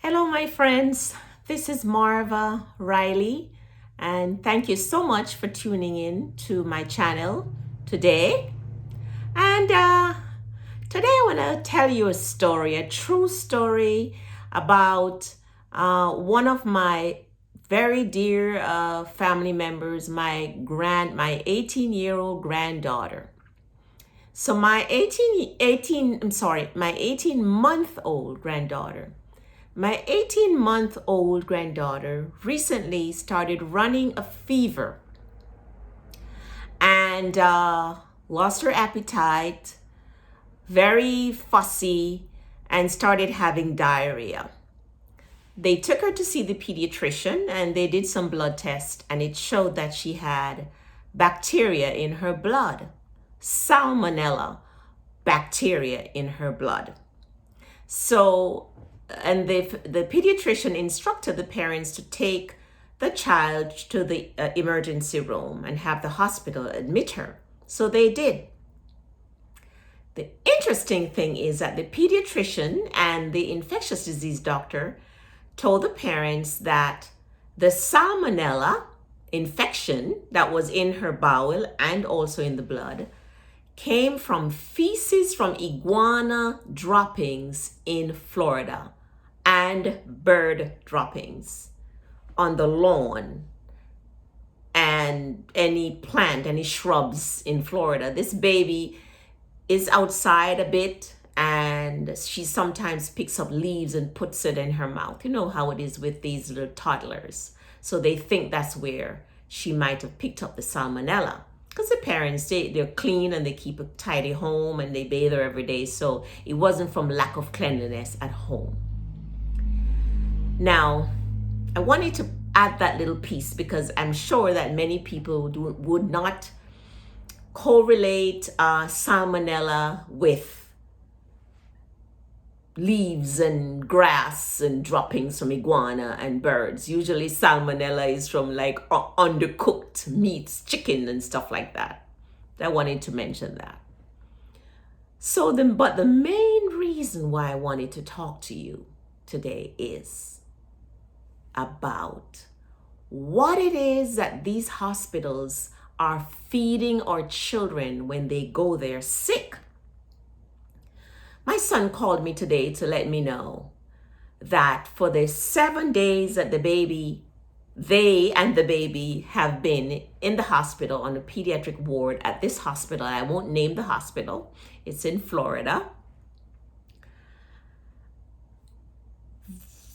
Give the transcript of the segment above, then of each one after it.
Hello, my friends. This is Marva Riley, and thank you so much for tuning in to my channel today. And today I want to tell you a story, a true story about one of my very dear family members, my 18-year-old granddaughter. So my 18-month-old granddaughter. My 18-month-old granddaughter recently started running a fever and lost her appetite, very fussy, and started having diarrhea. They took her to see the pediatrician and they did some blood tests, and it showed that she had bacteria in her blood, salmonella bacteria in her blood. So, and the pediatrician instructed the parents to take the child to the emergency room and have the hospital admit her. So they did. The interesting thing is that the pediatrician and the infectious disease doctor told the parents that the salmonella infection that was in her bowel and also in the blood came from feces from iguana droppings in Florida and bird droppings on the lawn and any shrubs in Florida. This baby is outside a bit and she sometimes picks up leaves and puts it in her mouth. You know how it is with these little toddlers. So they think that's where she might have picked up the salmonella. Because the parents, they're clean and they keep a tidy home and they bathe her every day. So it wasn't from lack of cleanliness at home. Now, I wanted to add that little piece because I'm sure that many people would not correlate salmonella with leaves and grass and droppings from iguana and birds. Usually salmonella is from like undercooked meats, chicken and stuff like that. I wanted to mention that. But the main reason why I wanted to talk to you today is about what it is that these hospitals are feeding our children when they go there sick. My son called me today to let me know that for the 7 days that they and the baby have been in the hospital on the pediatric ward at this hospital, I won't name the hospital, it's in Florida.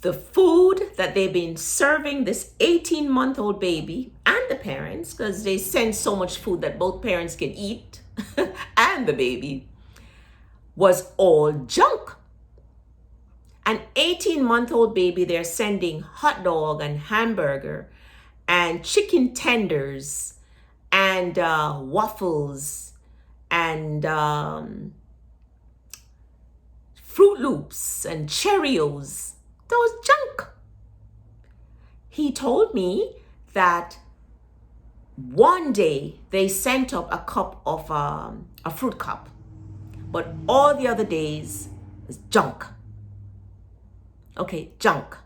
The food that they've been serving this 18-month-old baby and the parents, because they send so much food that both parents can eat and the baby, was all junk. An 18-month-old baby, they're sending hot dog and hamburger and chicken tenders and waffles and Fruit Loops and Cheerios. Those junk. He told me that one day they sent up a cup of a fruit cup, but all the other days is junk. Okay, junk.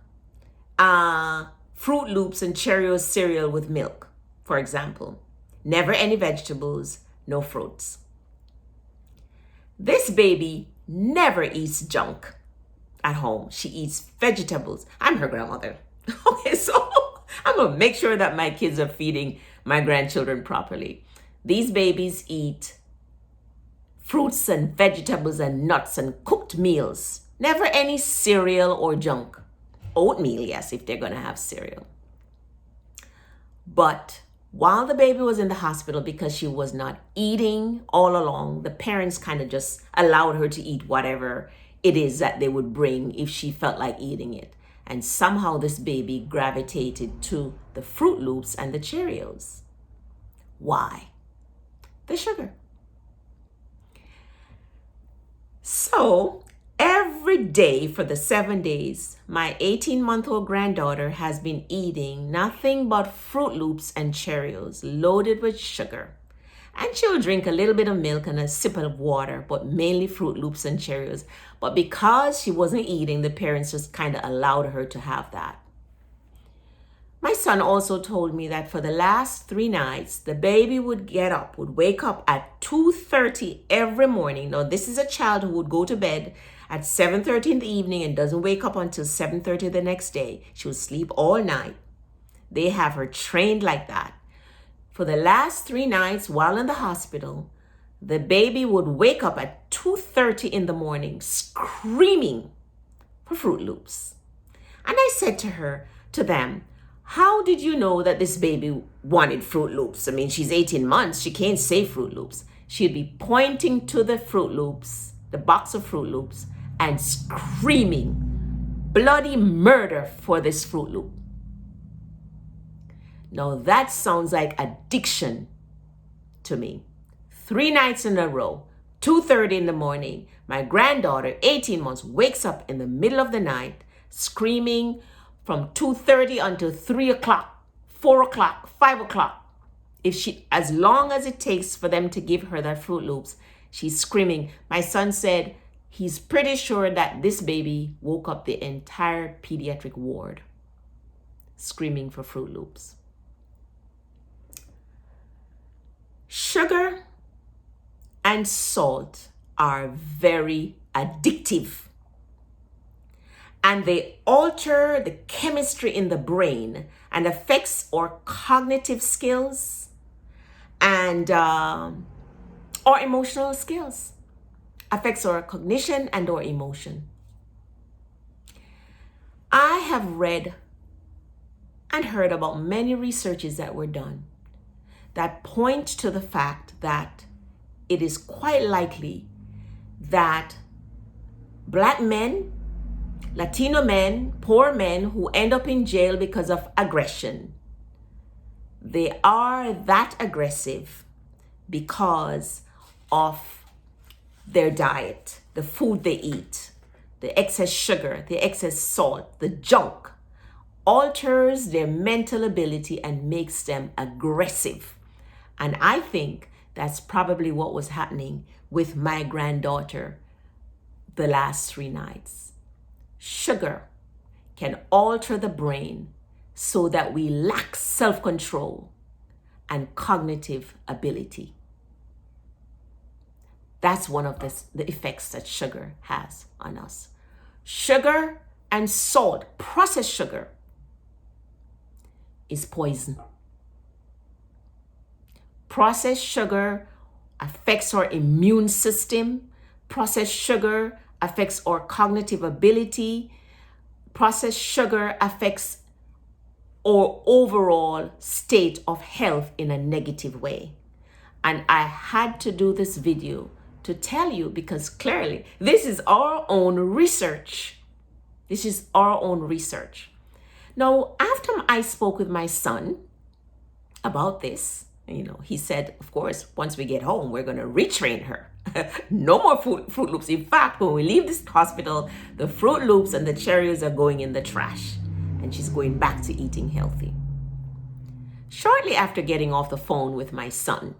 Fruit Loops and Cheerios cereal with milk, for example. Never any vegetables, no fruits. This baby never eats junk at home. She eats vegetables. I'm her grandmother. Okay, so I'm going to make sure that my kids are feeding my grandchildren properly. These babies eat fruits and vegetables and nuts and cooked meals. Never any cereal or junk. Oatmeal, yes, if they're going to have cereal. But while the baby was in the hospital, because she was not eating all along, the parents kind of just allowed her to eat whatever it is that they would bring if she felt like eating it. And somehow this baby gravitated to the Fruit Loops and the Cheerios. Why? The sugar. So every day for the 7 days, my 18-month-old granddaughter has been eating nothing but Fruit Loops and Cheerios loaded with sugar. And she'll drink a little bit of milk and a sip of water, but mainly Fruit Loops and Cheerios. But because she wasn't eating, the parents just kind of allowed her to have that. My son also told me that for the last 3 nights, the baby would wake up at 2:30 every morning. Now, this is a child who would go to bed at 7:30 in the evening and doesn't wake up until 7:30 the next day. She would sleep all night. They have her trained like that. For the last 3 nights while in the hospital, the baby would wake up at 2:30 in the morning screaming for Fruit Loops. And I said to them, how did you know that this baby wanted Fruit Loops? I mean, she's 18 months. She can't say Fruit Loops. She'd be pointing to the Fruit Loops, the box of Fruit Loops, and screaming bloody murder for this Fruit Loop. Now that sounds like addiction to me. 3 nights in a row, 2:30 in the morning, my granddaughter, 18 months, wakes up in the middle of the night screaming from 2:30 until 3 o'clock, 4 o'clock, 5 o'clock. As long as it takes for them to give her their Fruit Loops, she's screaming. My son said he's pretty sure that this baby woke up the entire pediatric ward screaming for Fruit Loops. Sugar and salt are very addictive, and they alter the chemistry in the brain and affects our cognitive skills and our emotional skills, affects our cognition and our emotion. I have read and heard about many researches that were done that point to the fact that it is quite likely that Black men, Latino men, poor men who end up in jail because of aggression, they are that aggressive because of their diet, the food they eat, the excess sugar, the excess salt, the junk alters their mental ability and makes them aggressive. And I think that's probably what was happening with my granddaughter the last 3 nights. Sugar can alter the brain so that we lack self-control and cognitive ability. That's one of the effects that sugar has on us. Sugar and salt, processed sugar, is poison. Processed sugar affects our immune system. Processed sugar affects our cognitive ability. Processed sugar affects our overall state of health in a negative way. And I had to do this video to tell you, because clearly this is our own research. This is our own research. Now, after I spoke with my son about this, he said, of course, once we get home, we're going to retrain her. No more Fruit Loops. In fact, when we leave this hospital, the Fruit Loops and the Cheerios are going in the trash, and she's going back to eating healthy. Shortly after getting off the phone with my son,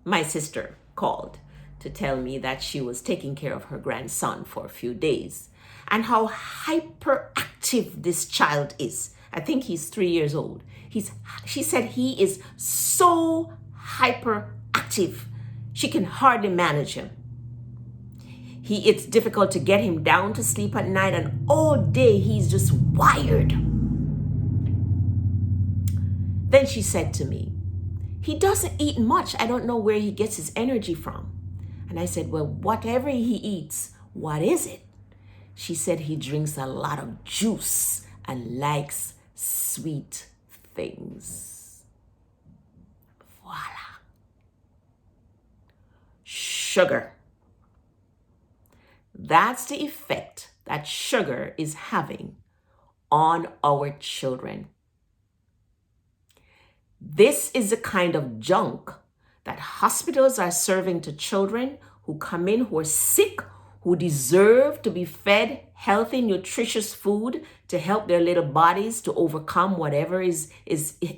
my sister called to tell me that she was taking care of her grandson for a few days and how hyperactive this child is. I think he's 3 years old. She said he is so hyperactive. She can hardly manage him. It's difficult to get him down to sleep at night, and all day he's just wired. Then she said to me, he doesn't eat much. I don't know where he gets his energy from. And I said, well, whatever he eats, what is it? She said he drinks a lot of juice and likes sweet things. Voila. Sugar. That's the effect that sugar is having on our children. This is the kind of junk that hospitals are serving to children who come in who are sick, who deserve to be fed healthy, nutritious food to help their little bodies to overcome whatever is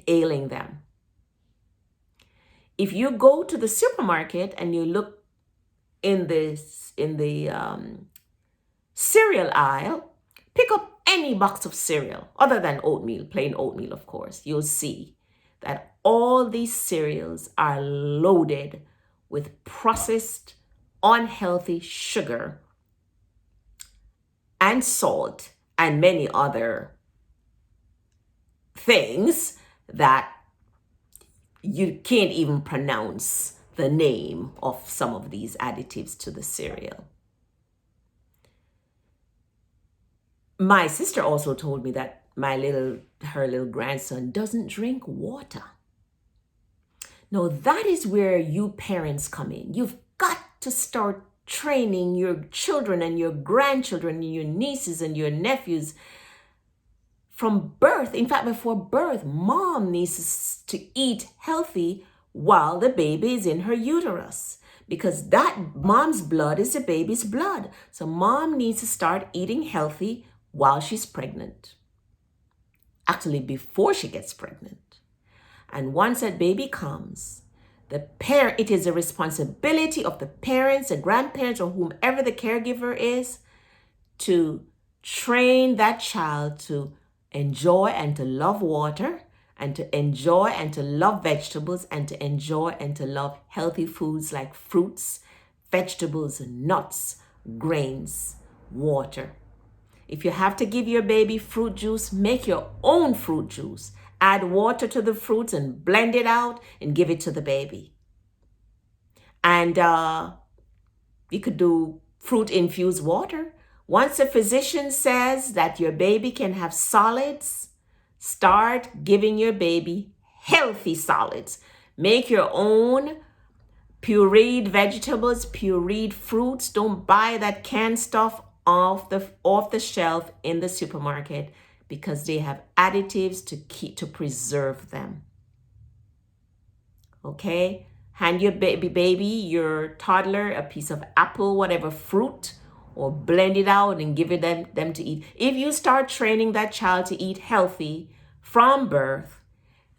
ailing them. If you go to the supermarket and you look in the cereal aisle, pick up any box of cereal other than oatmeal, plain oatmeal, of course, you'll see that all these cereals are loaded with processed, unhealthy sugar and salt and many other things that you can't even pronounce the name of some of these additives to the cereal. My sister also told me that her little grandson doesn't drink water. Now that is where you parents come in. You've got to start training your children and your grandchildren and your nieces and your nephews from birth. In fact, before birth, mom needs to eat healthy while the baby is in her uterus, because that mom's blood is the baby's blood. So mom needs to start eating healthy while she's pregnant. Actually, before she gets pregnant. And once that baby comes, it is a responsibility of the parents, the grandparents, or whomever the caregiver is, to train that child to enjoy and to love water, and to enjoy and to love vegetables, and to enjoy and to love healthy foods like fruits, vegetables, nuts, grains, water. If you have to give your baby fruit juice, make your own fruit juice. Add water to the fruits and blend it out and give it to the baby. And you could do fruit infused water. Once a physician says that your baby can have solids, start giving your baby healthy solids. Make your own pureed vegetables, pureed fruits. Don't buy that canned stuff off the shelf in the supermarket, because they have additives to preserve them. Okay? Hand your your toddler a piece of apple, whatever fruit, or blend it out and give it them to eat. If you start training that child to eat healthy from birth,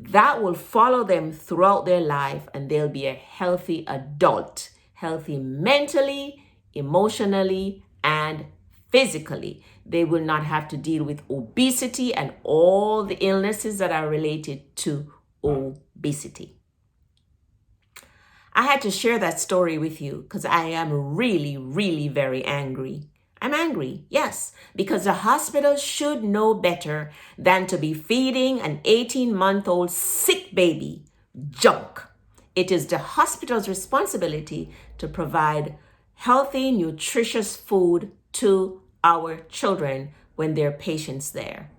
that will follow them throughout their life, and they'll be a healthy adult, healthy mentally, emotionally, and physically. They will not have to deal with obesity and all the illnesses that are related to obesity. I had to share that story with you because I am really, really very angry. I'm angry, yes, because the hospital should know better than to be feeding an 18-month-old sick baby junk. It is the hospital's responsibility to provide healthy, nutritious food to our children when there are patients there.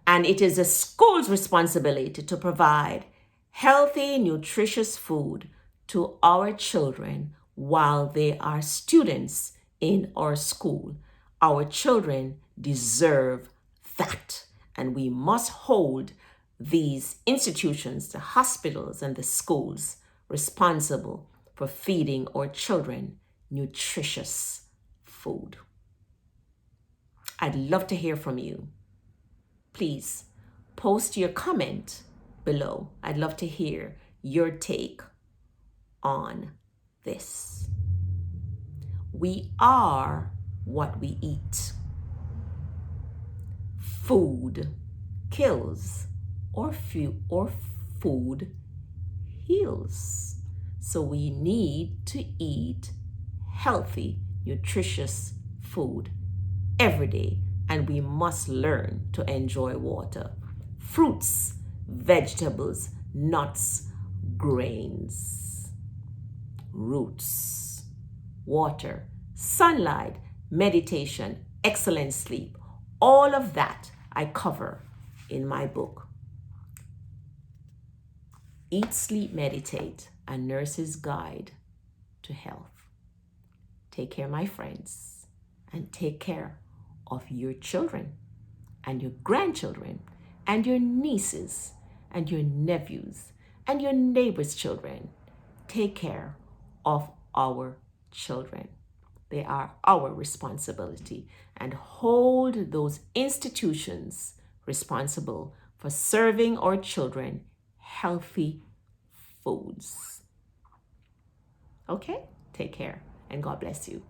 And it is the school's responsibility to provide healthy, nutritious food to our children while they are students in our school. Our children deserve that. And we must hold these institutions, the hospitals and the schools, responsible for feeding our children nutritious food. I'd love to hear from you. Please post your comment below. I'd love to hear your take on this. We are what we eat. Food kills, or food heals. So we need to eat healthy, nutritious food every day, and we must learn to enjoy water, fruits, vegetables, nuts, grains, roots, water, sunlight, meditation, excellent sleep. All of that I cover in my book, Eat, Sleep, Meditate, A Nurse's Guide to Health. Take care, my friends, and take care of your children and your grandchildren and your nieces and your nephews and your neighbors' children. Take care of our children. They are our responsibility, and hold those institutions responsible for serving our children healthy foods. Okay? Take care and God bless you.